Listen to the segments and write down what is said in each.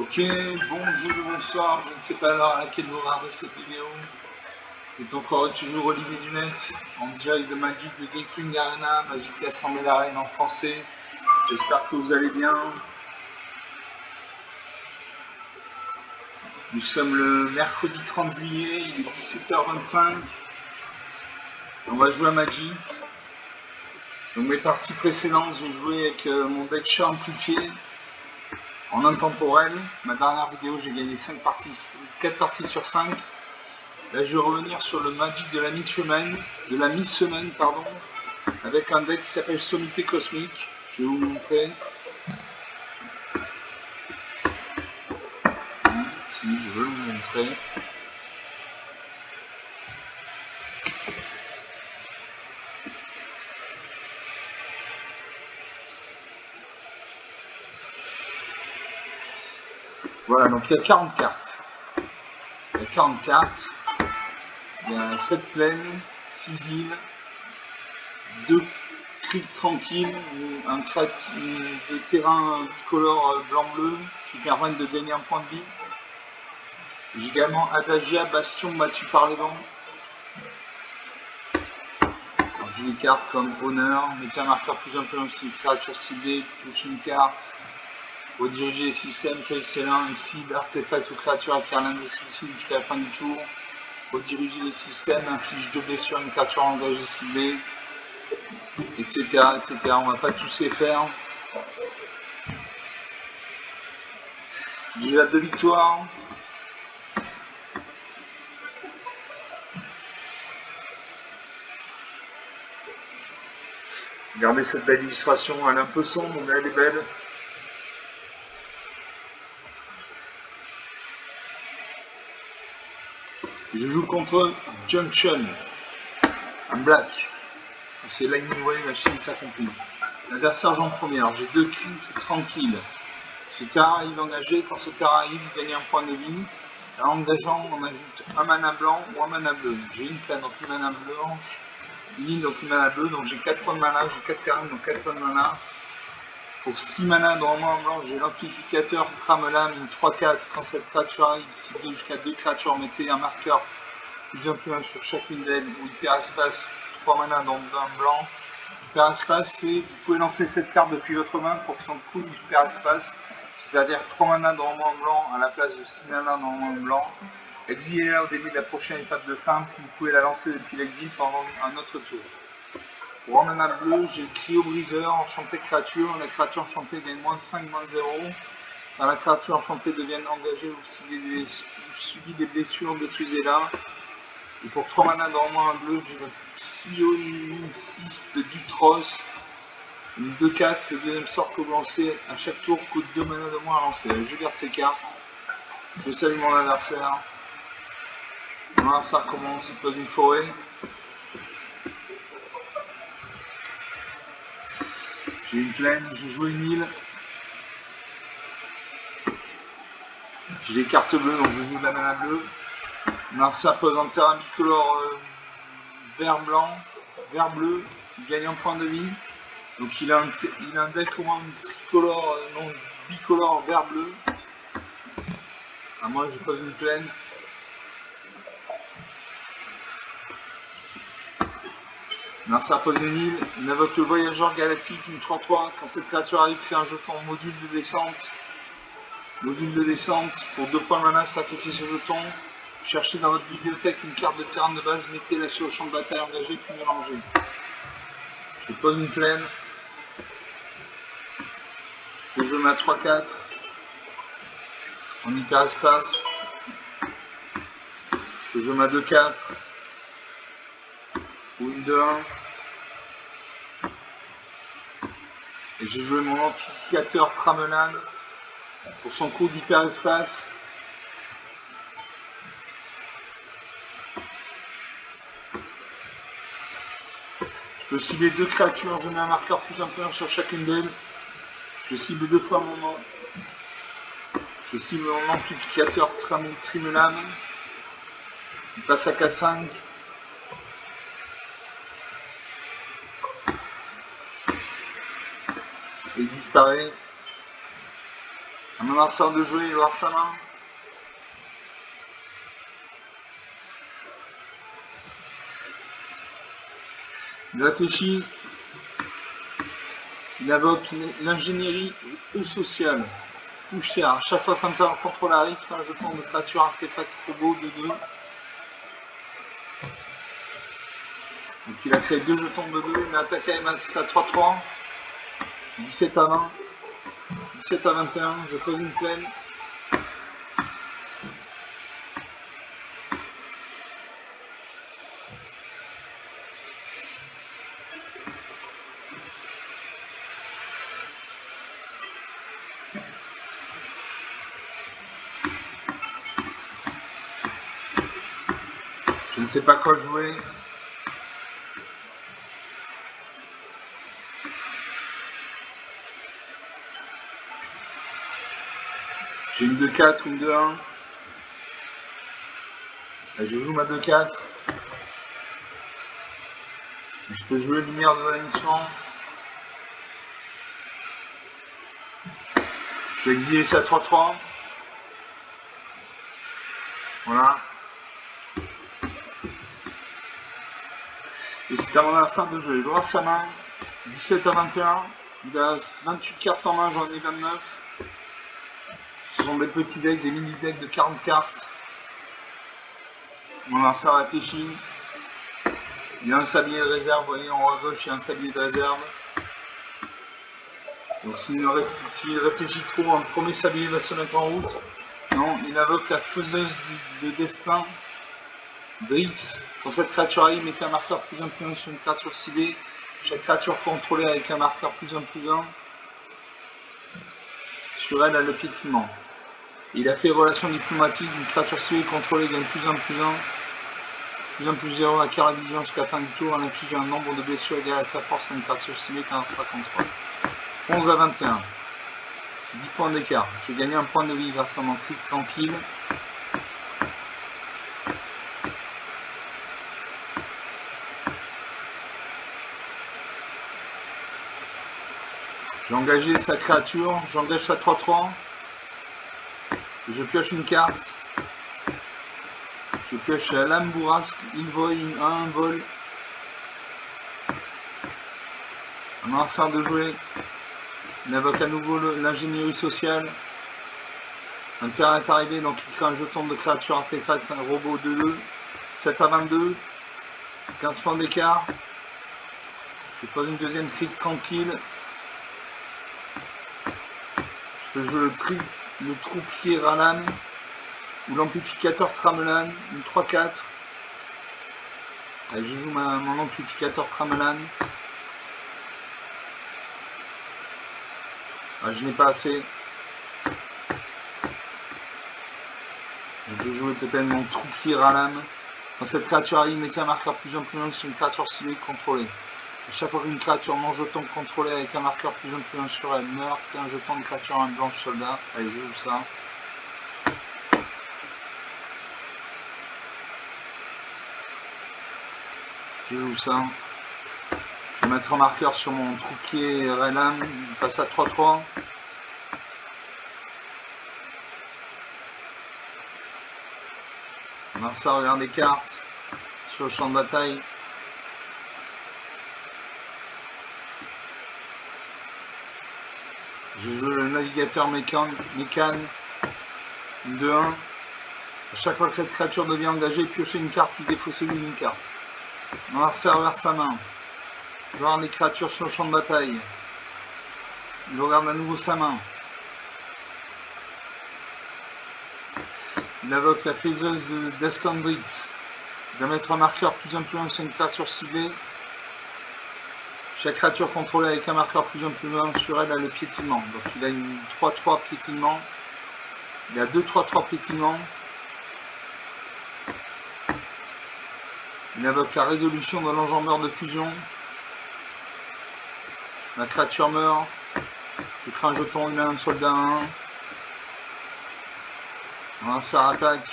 Ok, bonjour ou bonsoir, je ne sais pas l'heure à laquelle vous regardez cette vidéo. C'est encore et toujours Olivier Dunette, en direct de Magic de Gathering Arena, Magic Assemblée d'Arène en français. J'espère que vous allez bien. Nous sommes le mercredi 30 juillet, il est 17h25. On va jouer à Magic. Donc mes parties précédentes, j'ai joué avec mon deck chat amplifié en intemporel. Ma dernière vidéo, j'ai gagné 4 parties sur 5. Là, je vais revenir sur le Magic de la mi-semaine, avec un deck qui s'appelle Sommité Cosmique. Je vais vous montrer. Si je veux vous montrer. Voilà, donc il y a 40 cartes. Il y a 40 cartes. Il y a 7 plaines, 6 îles, 2 criques tranquilles, de terrain bicolore blanc-bleu qui permettent de gagner un point de vie. J'ai également Adagia, Bastion, battu par les vents. J'ai des cartes comme Honneur, mettez un marqueur plus influence sur une créature ciblée, touche une carte. Rediriger les systèmes, choisissez l'un, une cible, artefact ou créature acquiert l'un des cibles jusqu'à la fin du tour. Rediriger les systèmes, inflige 2 blessures à une créature engagée ciblée, etc., etc. On va pas tous les faire. J'ai la 2 victoires. Regardez cette belle illustration, elle est un peu sombre, mais elle est belle. Je joue contre Junction, un black. C'est Lightning Wave, la chimie s'accomplit. L'adversaire en première, j'ai 2 culs tranquilles. Ce terrain arrive engagé, quand ce terrain arrive, vous gagnez un point de vie. En engageant, on ajoute un mana blanc ou un mana bleu. J'ai une plaine, donc une mana blanche, une île, donc une mana bleue, donc j'ai 4 points de mana, j'ai 4 terrains, donc 4 points de mana. Pour 6 mana dans le mana blanc, j'ai l'amplificateur Tramelam, une 3-4. Quand cette créature arrive, ciblée jusqu'à 2 créatures, mettez un marqueur plus influent sur chacune d'elles, ou hyperespace, 3 mana dans un blanc. Hyperespace, c'est vous pouvez lancer cette carte depuis votre main pour son coût d'hyperespace, c'est-à-dire 3 mana dans le moins blanc à la place de 6 mana dans le moins blanc. Exilez-la au début de la prochaine étape de fin, vous pouvez la lancer depuis l'exil pendant un autre tour. Pour un mana bleu, j'ai Cryo Briseur, enchanté créature. La créature enchantée gagne moins 5, moins 0. Quand la créature enchantée devient engagée ou subit des blessures, détruisez-la. Et pour 3 mana dans le moins bleu, j'ai le Psioniciste d'Utros. Une 2-4, le deuxième sort que vous lancez à chaque tour coûte 2 mana de moins à lancer. Je garde ces cartes. Je salue mon adversaire. Mon adversaire commence, il pose une forêt. J'ai une plaine, je joue une île. J'ai les cartes bleues, donc je joue de la mana bleue. Mon adversaire pose un terrain bicolore vert-blanc, vert-bleu. Il gagne un point de vie. Donc il a un deck au moins tricolore, non bicolore vert-bleu. Moi je pose une plaine. Ça pose une île, il invoque le voyageur galactique, une 3-3. Quand cette créature arrive, crée un jeton module de descente. Module de descente, pour 2 points de mana, sacrifiez ce jeton. Cherchez dans votre bibliothèque une carte de terrain de base, mettez-la sur le champ de bataille engagé, puis mélangez. Je pose une plaine. Je peux jouer ma 3-4 en hyperespace. Je peux jouer ma 2-4 ou une 2-1. Et j'ai joué mon amplificateur Tramelan pour son coût d'hyperespace. Je peux cibler 2 créatures, je mets un marqueur plus influent sur chacune d'elles. Je cible 2 fois mon nom. Je cible mon amplificateur Trimelan. Il passe à 4-5. Et il disparaît. Un adversaire de jouer, il va voir sa main. Il réfléchit. Il invoque l'ingénierie sociale. Touche à chaque fois qu'un contrôle arrive, un jeton de créature artefact robot de 2. Donc il a créé 2 jetons de 2. Il a attaqué avec à 3-3. 17 à 20. 17 à 21. Je creuse une plaine. Je ne sais pas quoi jouer. J'ai une 2-4, une 2-1. Je joue ma 2-4. Je peux jouer lumière de bannissement. Je vais exiler ça 3-3. Voilà. Et c'est à mon adversaire de jouer. Il doit sa main. 17 à 21. Il a 28 cartes en main, j'en ai 29. Ce sont des petits decks, des mini decks de 40 cartes. Mon adversaire réfléchit. Il y a un sablier de réserve, vous voyez en haut à gauche, il y a un sablier de réserve. Donc s'il réfléchit trop, un premier sablier va se mettre en route. Non, il invoque la faiseuse de destin. Drix. Quand cette créature arrive, mettez un marqueur +1/+1 sur une créature ciblée. Chaque créature contrôlée avec un marqueur +1/+1. Sur elle a le piétinement. Il a fait relation diplomatique d'une créature ciblée contrôlée gagne +1/+1. +1/+0 à carré vision jusqu'à la fin du tour. En infligeant un nombre de blessures égal à sa force à une créature ciblée quand elle sera contrôlée. 11 à 21. 10 points d'écart. Je gagne un point de vie grâce à mon clic tranquille. J'ai engagé sa créature, j'engage sa 3-3. Je pioche une carte. Je pioche la lame bourrasque, il vole, 1 vol. Un adversaire de jouer. Il invoque à nouveau l'ingénierie sociale. Un terrain est arrivé, donc il crée un jeton de créature artefact, un robot 2-2. 7 à 22. 15 points d'écart. Je pose une deuxième cric tranquille. Je peux jouer le troupier Ralan ou l'amplificateur Tramelan, une 3-4. Allez, je joue mon amplificateur Tramelan. Ah, je n'ai pas assez. Donc, je jouais peut-être mon troupier Ralan. Quand cette créature arrive, mettez un marqueur +1/+1 sur une créature ciblée contrôlée. À chaque fois qu'une créature non jeton contrôlée avec un marqueur +1/+1 sur elle meurt, c'est un jeton de créature en blanche soldat. Allez, je joue ça. Je joue ça. Je vais mettre un marqueur sur mon troupier Relan. Il passe à 3-3. Ça regarde les cartes sur le champ de bataille. Je joue le navigateur mécane 2-1. À chaque fois que cette créature devient engagée, piochez une carte puis défaussez-lui une carte. L'adversaire vers sa main. Il regarde les créatures sur le champ de bataille. Il regarde à nouveau sa main. Il invoque la faiseuse de Descendrix. Il va mettre un marqueur +1/+1 sur une créature ciblée. Chaque créature contrôlée avec un marqueur +1/+1 sur elle a le piétinement. Donc il a une 3-3 piétinement. Il a 2-3-3 piétinement. Il invoque la résolution de l'enjambeur de fusion. La créature meurt. Je crée un jeton humain, soldat 1. Voilà, ça attaque.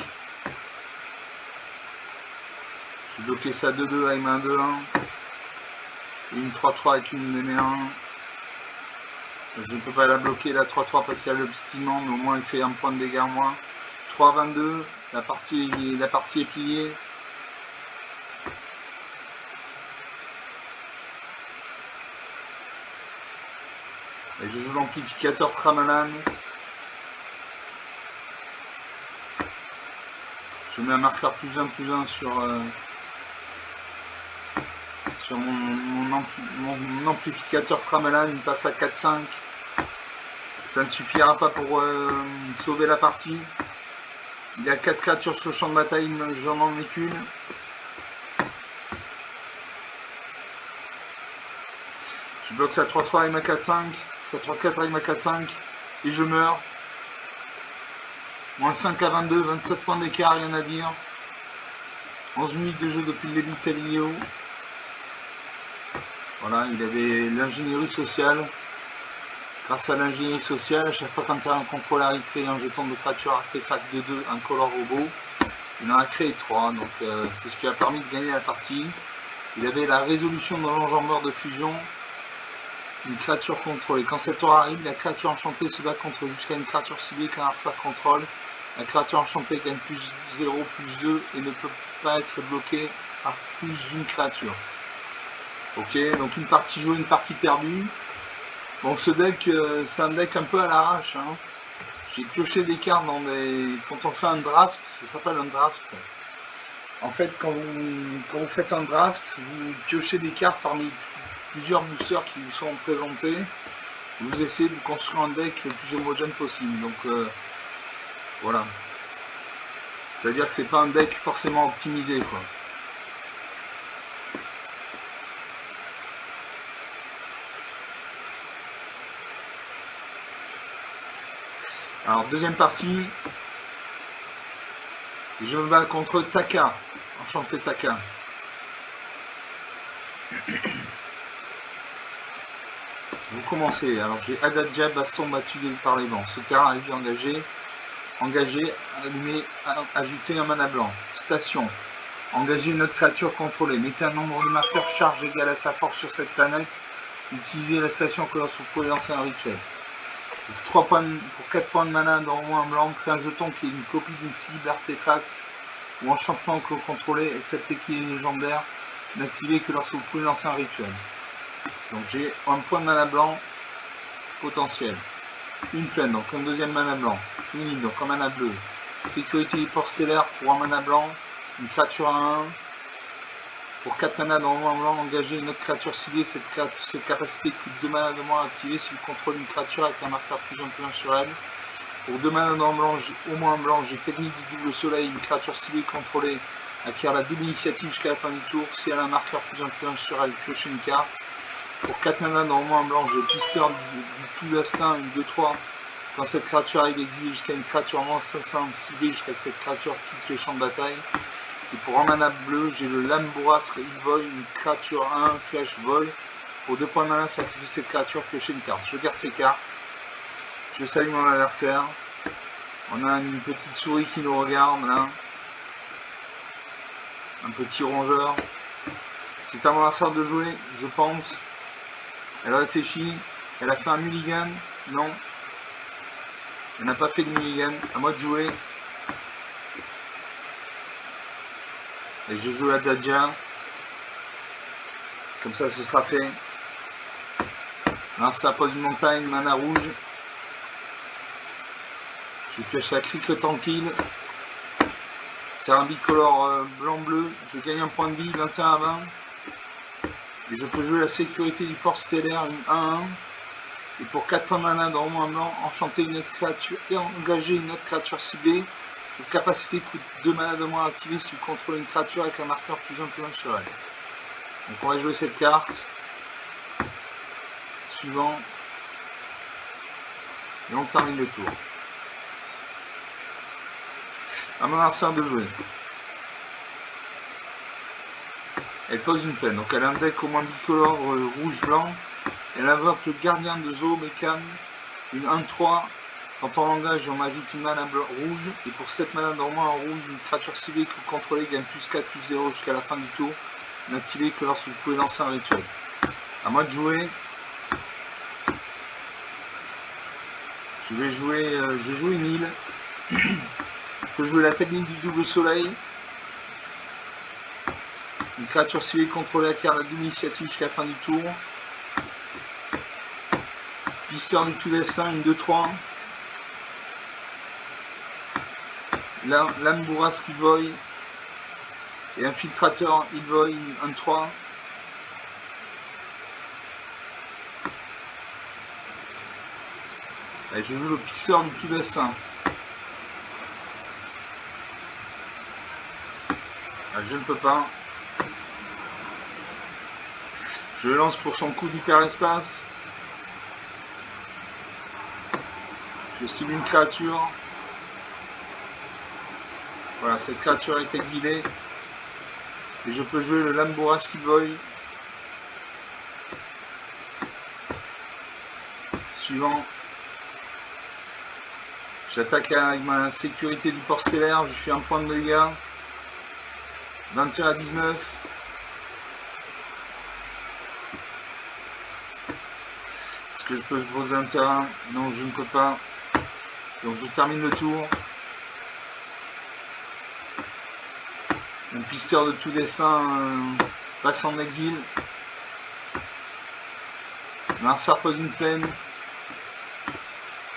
Je vais bloquer ça 2-2 avec ma 2-1. Et une 3-3 avec une des 1. Je ne peux pas la bloquer la 3-3 parce qu'il y a le piétinement, mais au moins il fait un point de dégâts en moins. 3-22, la partie est pliée. Et je joue l'amplificateur Tramalan. Je mets un marqueur +1/+1 sur mon amplificateur Tramalan. Il passe à 4-5. Ça ne suffira pas pour sauver la partie. Il y a 4 créatures sur le champ de bataille, j'en en ai qu'une. Je bloque ça 3-3 avec ma 4-5. Je fais 3-4 avec ma 4-5. Et je meurs. Moins 5 à 22, 27 points d'écart, rien à dire. 11 minutes de jeu depuis le début de sa vidéo. Voilà, il avait l'ingénierie sociale. Grâce à l'ingénierie sociale, à chaque fois qu'un terrain contrôleur il crée un jeton de créature artefact de 2, un color robot, il en a créé 3, donc c'est ce qui a permis de gagner la partie. Il avait la résolution dans l'enjambeur de fusion, une créature contrôlée. Quand cet tour arrive, la créature enchantée se bat contre jusqu'à une créature ciblée qu'un adversaire contrôle. La créature enchantée gagne +0, +2 et ne peut pas être bloquée par plus d'une créature. Ok, donc une partie jouée, une partie perdue. Bon, ce deck, c'est un deck un peu à l'arrache. Hein. J'ai pioché des cartes dans des... Quand on fait un draft, ça s'appelle un draft. En fait, quand vous faites un draft, vous piochez des cartes parmi plusieurs boosters qui vous sont présentés. Vous essayez de construire un deck le plus homogène possible. Donc, voilà. C'est-à-dire que c'est pas un deck forcément optimisé, quoi. Alors, deuxième partie, je me bats contre Taka, enchanté Taka. Vous commencez, alors j'ai Adadja, baston battu par les vents. Ce terrain arrive engagé, allumé, ajouter un mana blanc. Station, engagez une autre créature contrôlée. Mettez un nombre de marqueurs charge égal à sa force sur cette planète. Utilisez la station que lorsque vous pouvez lancer un rituel. Pour 4 points de mana dans au moins un blanc, créez un jeton qui est une copie d'une cible, artefact ou enchantement que vous contrôlez, excepté qu'il est légendaire, n'activez que lorsque vous pouvez lancer un rituel. Donc j'ai un point de mana blanc potentiel. Une plaine, donc un deuxième mana blanc. Une île, donc un mana bleu. Sécurité hyper stellaire pour un mana blanc. Une créature à 1. Pour 4 mana dans le moins blanc, engagez une autre créature ciblée. Cette capacité coûte 2 mana de moins à activer si vous contrôlez une créature avec un marqueur +1/+1 sur elle. Pour 2 mana dans le blanc, au moins blanc, j'ai technique du double soleil. Une créature ciblée contrôlée acquiert la double initiative jusqu'à la fin du tour. Si elle a un marqueur +1/+1 sur elle, piochez une carte. Pour 4 mana dans le moins blanc, j'ai pisteur du tout d'assain, une 2-3. Quand cette créature arrive exilée jusqu'à une créature non assassin ciblée jusqu'à cette créature quitte le champ de bataille. Et pour un mana bleu, j'ai le lame bourrasque Hillboy, une créature 1, flash vol. Pour 2 points de mana, sacrifiez cette créature, piochez une carte. Je garde ces cartes. Je salue mon adversaire. On a une petite souris qui nous regarde là. Un petit rongeur. C'est à mon adversaire de jouer, je pense. Elle a réfléchi. Elle a fait un mulligan. Non. Elle n'a pas fait de mulligan. À moi de jouer. Et je joue à Dadja. Comme ça, ce sera fait. Alors, ça pose une montagne, mana rouge. Je pioche la crique tranquille. C'est un bicolore blanc-bleu. Je gagne un point de vie, 21 à 20. Et je peux jouer la sécurité du port stellaire, une 1-1. Et pour 4 points de mana dans au moins blanc, enchanter une autre créature et engager une autre créature ciblée. Cette capacité coûte 2 mana de moins à activer si vous contrôlez une créature avec un marqueur +1/+1 sur elle. Donc on va jouer cette carte. Suivant. Et on termine le tour. À mon adversaire de jouer. Elle pose une plaine. Donc elle a un deck au moins bicolore rouge-blanc. Elle invoque le gardien de Zoo Mécan. Une 1-3. Quand on l'engage, on ajoute une mana rouge. Et pour 7 mana dans moins en rouge, une créature ciblée que vous contrôlez gagne +4, +0 jusqu'à la fin du tour. N'activez que lorsque vous pouvez lancer un rituel. À moi de jouer. Je vais jouer, je joue une île. Je peux jouer la technique du double soleil. Une créature civile contrôlée acquiert la double initiative jusqu'à la fin du tour. Pisteur du tout dessin, une 2-3. Lame bourrasque Ilvoy. Et infiltrateur Ilvoy, un 3. Et je joue le pisteur du tout dessin. Je ne peux pas. Je le lance pour son coup d'hyperespace. Je cible une créature. Voilà, cette créature est exilée. Et je peux jouer le Lame bourrasque Ilvoy. Suivant. J'attaque avec ma sécurité du port stellaire. Je fais un point de dégâts. 21 à 19. Est-ce que je peux poser un terrain? Non, je ne peux pas. Donc je termine le tour. Mon pisteur de tout dessin passe en exil. Marsar pose une plaine.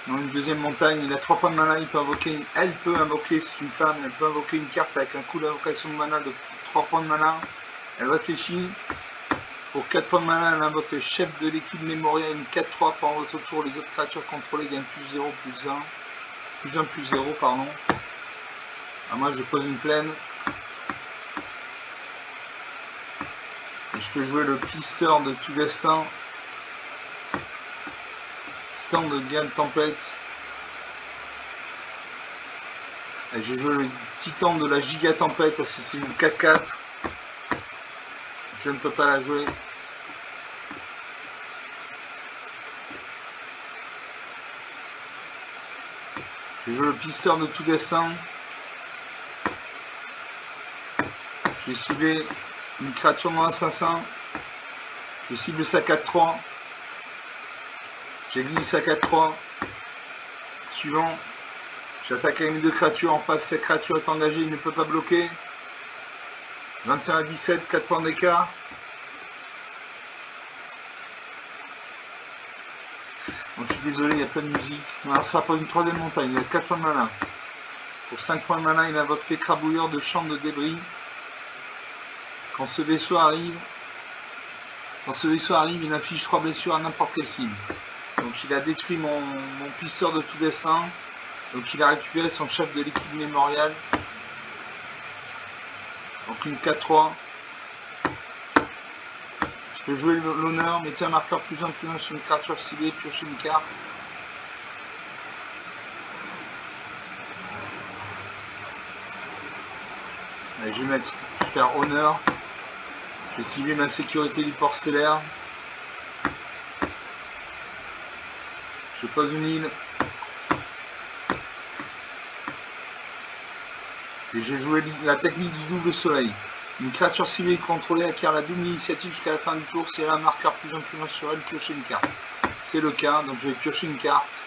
Dans une deuxième montagne, il a 3 points de mana, il peut invoquer, elle peut invoquer, c'est une femme, elle peut invoquer une carte avec un coût d'invocation de mana de 3 points de mana. Elle réfléchit. Pour 4 points de mana, elle invoque le chef de l'équipe mémoriale, une 4-3 pendant votre tour. Les autres créatures contrôlées gagnent plus 0, plus 1. Plus 1, plus 0, pardon. Alors moi, je pose une plaine. Et je peux jouer le pisteur de tout dessin. Titan de gamme tempête. Et je joue le titan de la giga tempête parce que c'est une 4-4. Je ne peux pas la jouer. Je joue le pisteur de tout dessin. Je vais cibler une créature non assassin. Je cible sa 4-3. J'exile sa 4-3. Suivant. J'attaque avec mes 2 créatures. En face, cette créature est engagée. Il ne peut pas bloquer. 21 à 17, 4 points d'écart. Bon, je suis désolé, il n'y a pas de musique. Alors, ça pose une 3e montagne. Il a 4 points de mana. Pour 5 points de mana, il invoque l'écrabouilleur de champ de débris. Quand ce vaisseau arrive, il affiche 3 blessures à n'importe quelle cible. Donc il a détruit mon pisteur de tout dessin. Donc il a récupéré son chef de l'équipe mémoriale. Donc une 4-3. Je peux jouer l'honneur, mettez un marqueur plus 1 sur une créature ciblée, piocher une carte. Allez, je vais faire honneur. Je vais cibler ma sécurité du port stellaire. Je pose une île. Et je vais jouer la technique du double soleil. Une créature ciblée contrôlée acquiert la double initiative jusqu'à la fin du tour. Si elle a un marqueur plus 1 sur elle, piocher une carte. C'est le cas, donc je vais piocher une carte.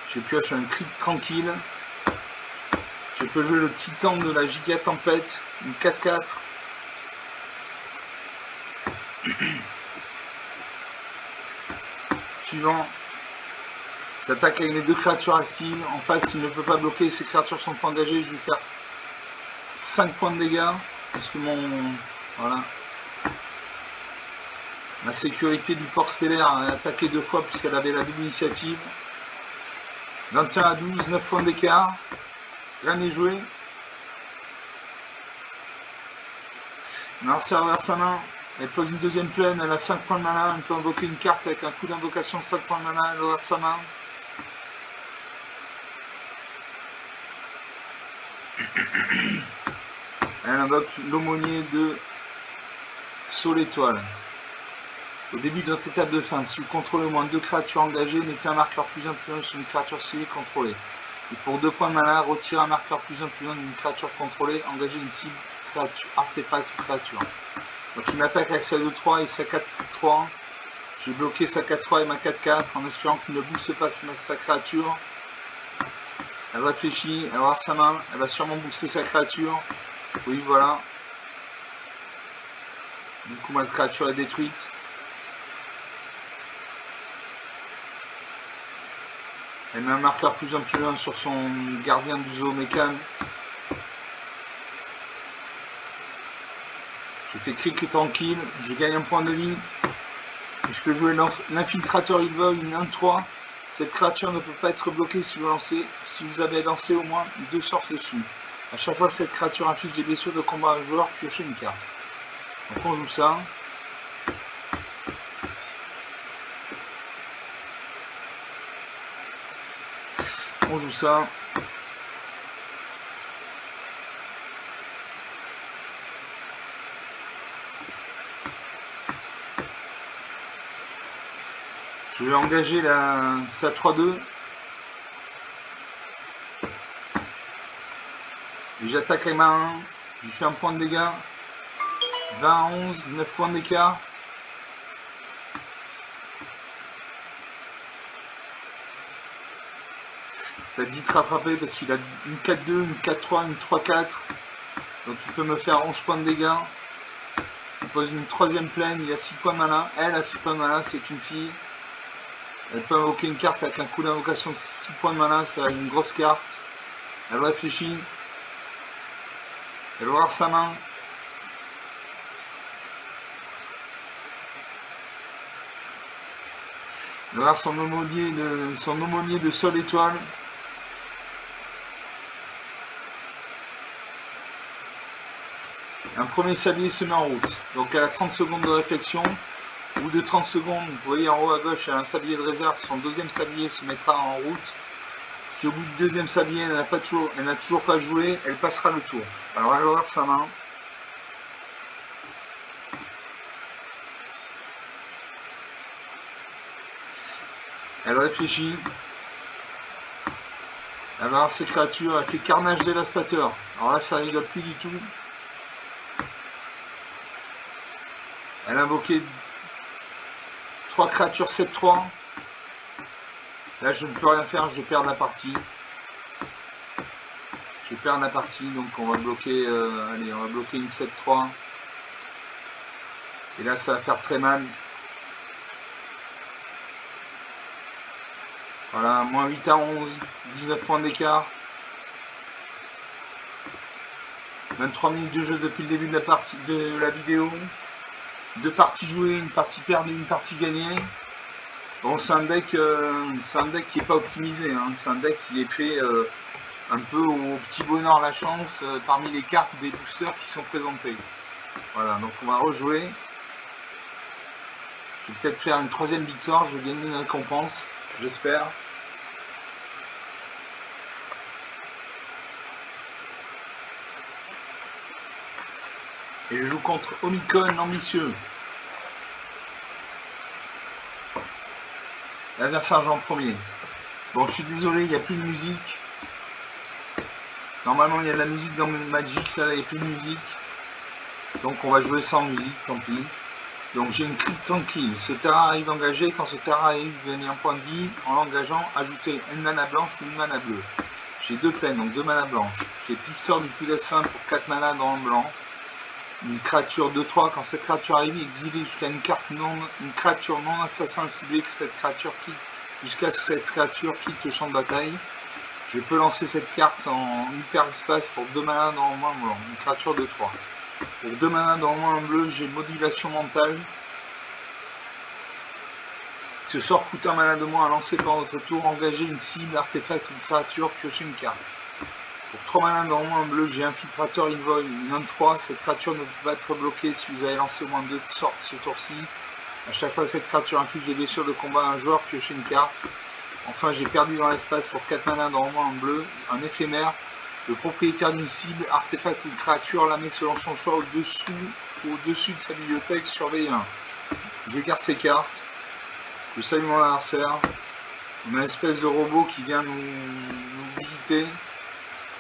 Je pioche un cri tranquille. Je peux jouer le titan de la giga tempête, une 4-4. Suivant. J'attaque avec les 2 créatures actives. En face, il ne peut pas bloquer, ces créatures sont engagées. Je vais faire 5 points de dégâts. Parce que voilà. Ma sécurité du port stellaire a attaqué 2 fois puisqu'elle avait la double initiative. 21 à 12, 9 points d'écart. Rien n'est joué. Marcia reverse sa main. Elle pose une 2e plaine. Elle a 5 points de mana. Elle peut invoquer une carte avec un coup d'invocation 5 points de mana. Elle reverse sa main. Elle invoque l'aumônier de Saule Étoile. Au début de notre étape de fin, si vous contrôlez au moins 2 créatures engagées, mettez un marqueur plus 1 sur une créature cible contrôlée. Et pour 2 points de mana, retirez un marqueur plus 1 d'une créature contrôlée, engagez une cible, créature, artefact ou créature. Donc il m'attaque avec sa 2-3 et sa 4-3. J'ai bloqué sa 4-3 et ma 4-4 en espérant qu'il ne booste pas sa créature. Elle réfléchit, elle va voir sa main, elle va sûrement booster sa créature. Oui, voilà. Du coup, ma créature est détruite. Elle met un marqueur plus 1 plus 1 sur son gardien du zoo mécane. Je fais cric tranquille, je gagne un point de vie. Et je peux jouer l'infiltrateur Evil, une 1-3. Cette créature ne peut pas être bloquée si vous avez lancé au moins 2 sorts dessus. A chaque fois que cette créature inflige des blessures de combat à un joueur, piochez une carte. Donc on joue ça. On joue ça. Je vais engager sa 3-2. Et j'attaque les mains. Je lui fais un point de dégâts. 20 à 11, 9 points d'écart. Ça va vite rattraper parce qu'il a une 4-2, une 4-3, une 3-4. Donc il peut me faire 11 points de dégâts. Il pose une 3ème plaine, il a 6 points de mana. Elle a 6 points de mana, c'est une fille. Elle peut invoquer une carte avec un coup d'invocation de 6 points de mana, c'est une grosse carte. Elle réfléchit. Elle va voir sa main. Elle va voir son aumônier de sol étoile. Un premier sablier se met en route. Donc elle a 30 secondes de réflexion. Au bout de 30 secondes, vous voyez en haut à gauche, elle a un sablier de réserve. Son 2e sablier se mettra en route. Si au bout du 2e sablier, elle n'a toujours pas joué, elle passera le tour. Alors elle va voir sa main. Elle réfléchit. Elle va voir ses créatures. Elle fait carnage dévastateur. Alors là, ça rigole plus du tout. Elle a invoqué 3 créatures 7-3. Là, je ne peux rien faire, je perds la partie. Je perds la partie, donc on va bloquer, allez, on va bloquer une 7-3. Et là, ça va faire très mal. Voilà, moins 8 à 11, 19 points d'écart. 23 minutes de jeu depuis le début de la vidéo. 2 parties jouées, une partie perdue, une partie gagnée. Bon, c'est un deck qui n'est pas optimisé. Hein. C'est un deck qui est fait un peu au petit bonheur la chance parmi les cartes des boosters qui sont présentés. Voilà, donc on va rejouer. Je vais peut-être faire une 3ème victoire, je vais gagner une récompense, j'espère. Et je joue contre Omicron ambitieux. L'adversaire Jean premier. Bon, je suis désolé, il n'y a plus de musique. Normalement, il y a de la musique dans Magic, là, il n'y a plus de musique. Donc on va jouer sans musique, tant pis. Donc j'ai une cric tranquille. Ce terrain arrive engagé. Quand ce terrain arrive, gagner un point de vie. En l'engageant, ajouter une mana blanche ou une mana bleue. J'ai 2 plaines, donc 2 mana blanches. J'ai Pisteur du tout dessin pour 4 mana dans le blanc. Une créature 2-3. Quand cette créature arrive, exilez jusqu'à une créature non assassin ciblée que cette créature quitte, jusqu'à ce que cette créature quitte le champ de bataille. Je peux lancer cette carte en hyperespace pour 2 mana dans le moins blanc. Une créature 2-3. Pour 2 mana dans le moins bleu, j'ai modulation mentale. Ce sort coûte 1 mana de moins à lancer pendant votre tour. Engagez une cible, artefact ou créature, piochez une carte. Pour 3 mana dans le moins bleu, j'ai infiltrateur Evil, une 1-3. Cette créature ne peut pas être bloquée si vous avez lancé au moins 2 sorts ce tour-ci. A chaque fois que cette créature inflige des blessures de combat à un joueur, piochez une carte. Enfin, j'ai perdu dans l'espace pour 4 mana dans le moins bleu, un éphémère. Le propriétaire d'une cible, artefact ou créature la met selon son choix au-dessus de sa bibliothèque, surveille 1. Je garde ces cartes. Je salue mon adversaire. On a une espèce de robot qui vient nous visiter.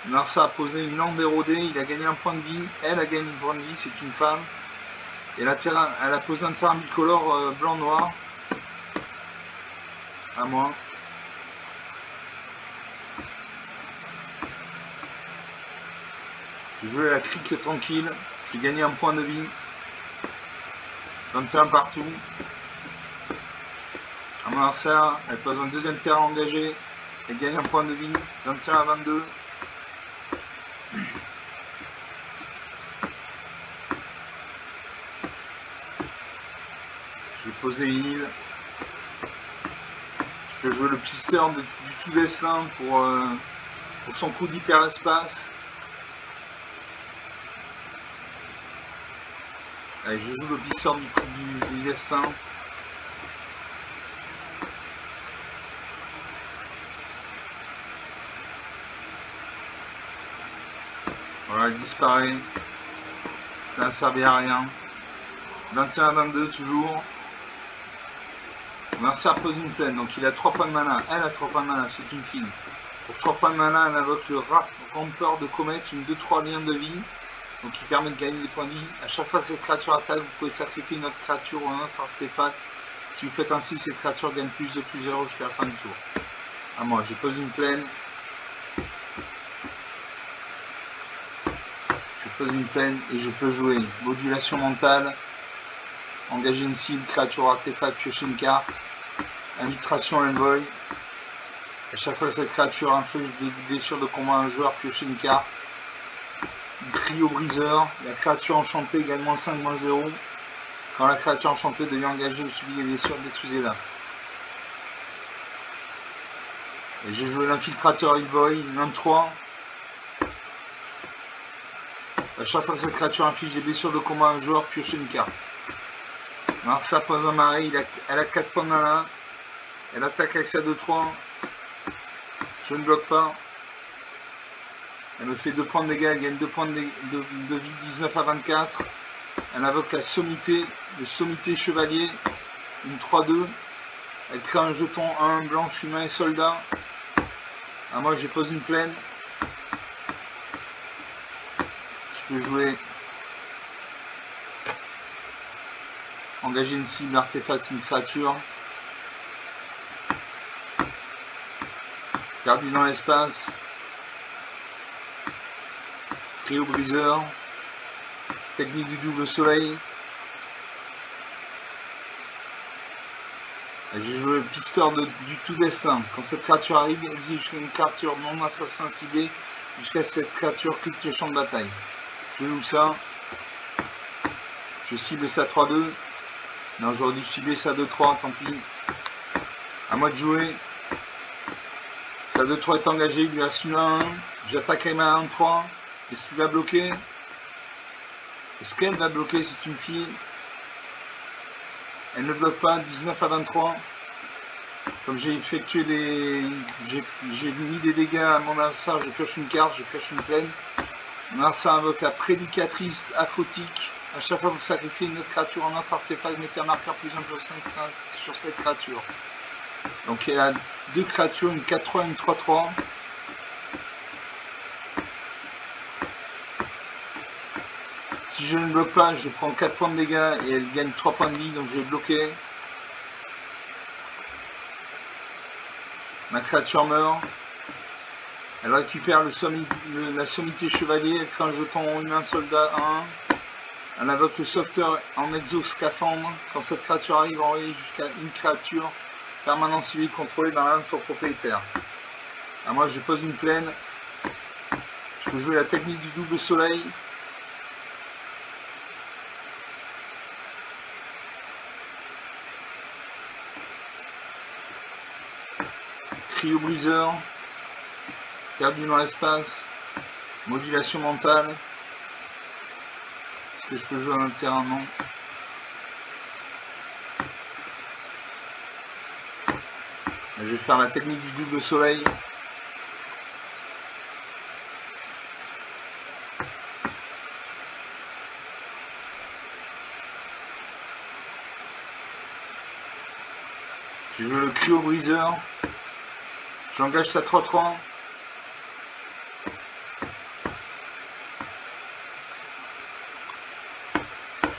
L'adversaire a posé une lande érodée, il a gagné un point de vie. Elle a gagné un point de vie, c'est une femme. Et elle a posé un terrain bicolore blanc-noir. À moi. Je jouais la crique tranquille. J'ai gagné un point de vie. 21 partout. À mon adversaire, elle pose un deuxième terrain engagé. Elle gagne un point de vie. 21 à 22. Je vais poser une île. Je peux jouer le pisteur du tout dessin pour son coup d'hyperespace. Allez, je joue le pisteur du dessin. Voilà, il disparaît. Ça n'a servi à rien. 21 à 22 toujours. L'adversaire pose une plaine, donc il a 3 points de mana. Elle a 3 points de mana, c'est une fille. Pour 3 points de mana, elle invoque le rampeur de comète, une 2-3 liens de vie. Donc qui permet de gagner des points de vie. À chaque fois que cette créature attaque, vous pouvez sacrifier une autre créature ou un autre artefact. Si vous faites ainsi, cette créature gagne plus de plusieurs jusqu'à la fin du tour. À moi, je pose une plaine. Je pose une plaine et je peux jouer modulation mentale, engager une cible, créature artefact, piocher une carte, infiltration envoy. À chaque fois que cette créature inflige des blessures de combat à un joueur, piocher une carte. Cryo briseur, la créature enchantée gagne -5, -0. Quand la créature enchantée devient engagée ou subit des blessures, détruisez-la. Et j'ai joué l'infiltrateur Hellboy, 23. À chaque fois que cette créature inflige des blessures de combat à un joueur, piochez une carte. Alors ça pose un marais, elle a 4 points de mana. Elle attaque avec sa 2-3. Je ne bloque pas. Elle me fait 2 points de dégâts, elle gagne 2 points de vie, 19 à 24. Elle invoque la sommité, le sommité chevalier, une 3-2. Elle crée un jeton 1 blanche, humain et soldat. À moi, je pose une plaine. Je peux jouer. Engager une cible, artefact, une créature. Perdu dans l'espace. Cryo briseur. Technique du double soleil. J'ai joué le pisteur du tout dessin. Quand cette créature arrive, exige une créature non assassin ciblée jusqu'à ce que cette créature quitte le champ de bataille. Je joue ça. Je cible sa 3-2. Non, j'aurais dû cibler sa 2-3, tant pis. À moi de jouer. Sa 2-3 est engagée, il lui reste une 1-1. J'attaque avec ma 1-3. Est-ce qu'il va bloquer? Est-ce qu'elle va bloquer? C'est une fille. Elle ne bloque pas, 19 à 23. Comme j'ai effectué des. J'ai mis des dégâts à mon adversaire, je pioche une carte, je pioche une plaine. Mon adversaire invoque la prédicatrice aphotique. À chaque fois que vous sacrifiez une autre créature en autre artefact, mettez un marqueur plus 1 sur cette créature. Donc il y a 2 créatures, une 4-3 et une 3-3. Si je ne bloque pas, je prends 4 points de dégâts et elle gagne 3 points de vie, donc je vais bloquer. Ma créature meurt. Elle récupère la sommité chevalier, elle crée un jeton humain soldat 1. Elle invoque le sauveteur en exoscaphandre. Quand cette créature arrive, envoyez jusqu'à une créature permanente civile contrôlée dans l'un de son propriétaire. Alors moi je pose une plaine. Je peux jouer la technique du double soleil. Cryo briseur. Perdu dans l'espace. Modulation mentale. Est-ce que je peux jouer à un terrain? Non. Je vais faire la technique du double soleil. Je joue le cryo briseur. J'engage sa 3-3.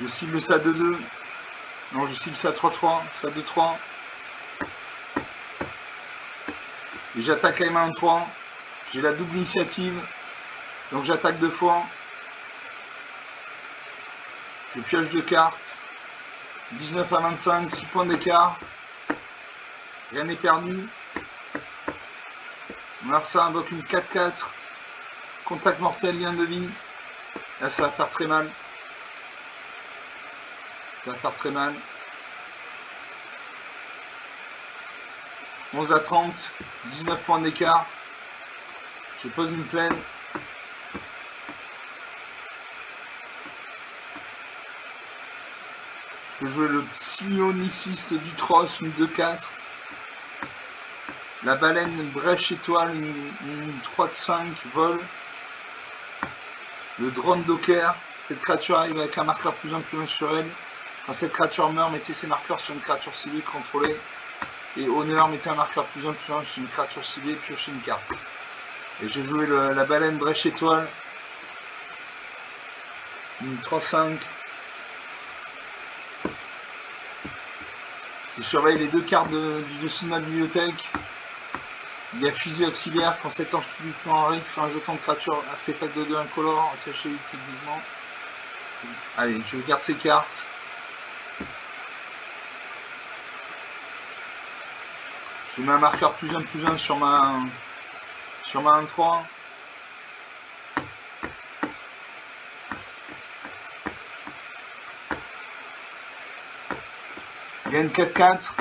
Je cible sa 2-2. Non, je cible sa 3-3. Sa 2-3. Et j'attaque avec ma 1-3. J'ai la double initiative. Donc j'attaque 2 fois. Je pioche 2 cartes. 19 à 25, 6 points d'écart. Rien n'est perdu. Marsa invoque une 4-4. Contact mortel, lien de vie. Là, ça va faire très mal. Ça va faire très mal. 11 à 30. 19 points d'écart. Je pose une plaine. Je peux jouer le psioniciste du Tross, une 2-4. La baleine brèche étoile, une 3-5, vol. Le drone docker. Cette créature arrive avec un marqueur +1/+1 sur elle. Quand cette créature meurt, mettez ses marqueurs sur une créature ciblée contrôlée. Et honneur, mettez un marqueur +1/+1 sur une créature ciblée, piochez une carte. Et j'ai joué la baleine brèche étoile. Une 3-5. Je surveille les 2 cartes du dessus de ma bibliothèque. Il y a fusée auxiliaire. Quand cet amplifiant arrive, quand un jeton de créature artefact de 2 incolore, sachez techniquement. Allez, je garde ces cartes. Je mets un marqueur +1/+1 sur ma 1-3. Il y a une 4-4.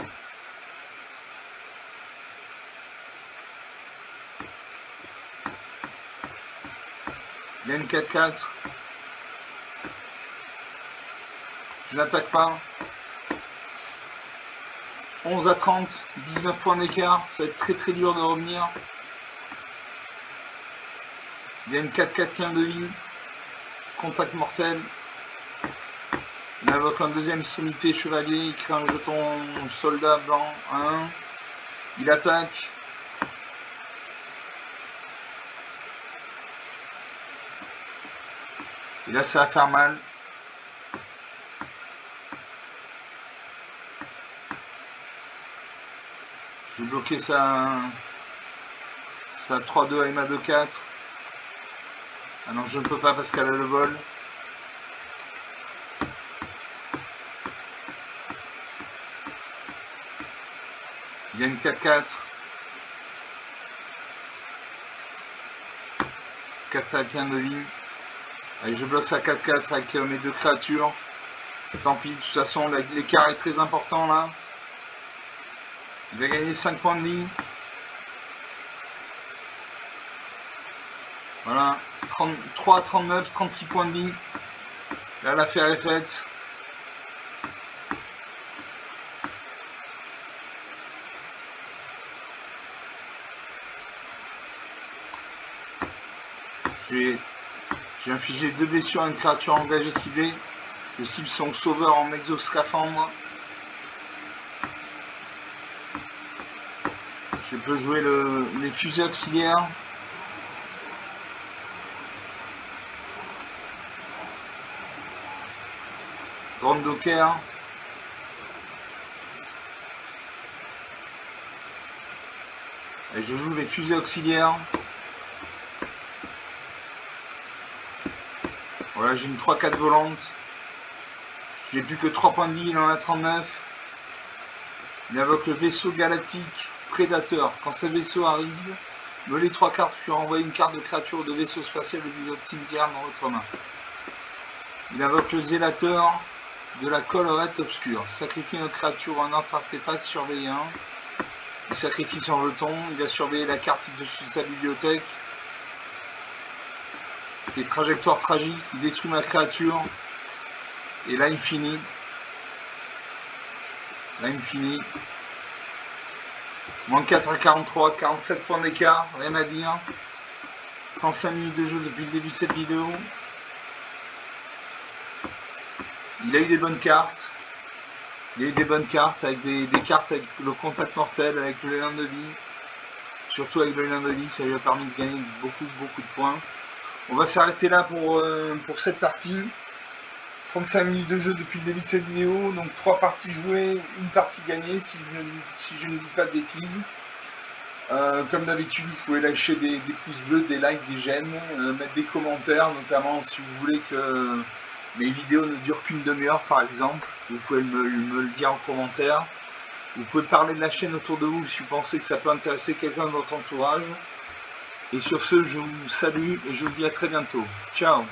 Il y a une 4-4. Je n'attaque pas. 11 à 30. 19 points d'écart. Ça va être très très dur de revenir. Il y a une 4-4 lien de vie. Contact mortel. Il invoque un deuxième sommité chevalier. Il crée un jeton soldat blanc 1. Il attaque. Et là, ça va faire mal. Je vais bloquer sa 3-2 avec ma 2-4. Ah non, je ne peux pas parce qu'elle a le vol. Il y a une 4-4. 4-4 lien de ligne. Allez, je bloque sa 4-4 avec mes 2 créatures. Tant pis, de toute façon, l'écart est très important là. Il va gagner 5 points de vie. Voilà, 33 à 39, 36 points de vie. Là, l'affaire est faite. J'ai infligé 2 blessures à une créature engagée ciblée. Je cible son sauveur en exoscaphandre. Je peux jouer les fusées auxiliaires. Drone docker. Et je joue les fusées auxiliaires. Voilà, j'ai une 3-4 volante. J'ai plus que 3 points de vie, il en a 39. Il invoque le vaisseau galactique prédateur. Quand ce vaisseau arrive, volez 3 cartes puis renvoyez une carte de créature ou de vaisseau spatial de votre cimetière dans votre main. Il invoque le zélateur de la collerette obscure. Sacrifie notre créature ou un autre artefact, surveille un. Il sacrifie son jeton, il va surveiller la carte dessus de sa bibliothèque. Les trajectoires tragiques, il détruit ma créature. Et là il finit. Là il finit. Moins 4 à 43, 47 points d'écart, rien à dire. 35 minutes de jeu depuis le début de cette vidéo. Il a eu des bonnes cartes. Il y a eu des bonnes cartes avec des cartes avec le contact mortel, avec le lien de vie. Surtout avec le lien de vie, ça lui a permis de gagner beaucoup de points. On va s'arrêter là pour cette partie. 35 minutes de jeu depuis le début de cette vidéo. Donc 3 parties jouées, une partie gagnée si je ne dis pas de bêtises. Comme d'habitude, vous pouvez lâcher des pouces bleus, des likes, des j'aime, mettre des commentaires, notamment si vous voulez que mes vidéos ne durent qu'une demi-heure par exemple. Vous pouvez me le dire en commentaire. Vous pouvez parler de la chaîne autour de vous si vous pensez que ça peut intéresser quelqu'un de votre entourage. Et sur ce, je vous salue et je vous dis à très bientôt. Ciao!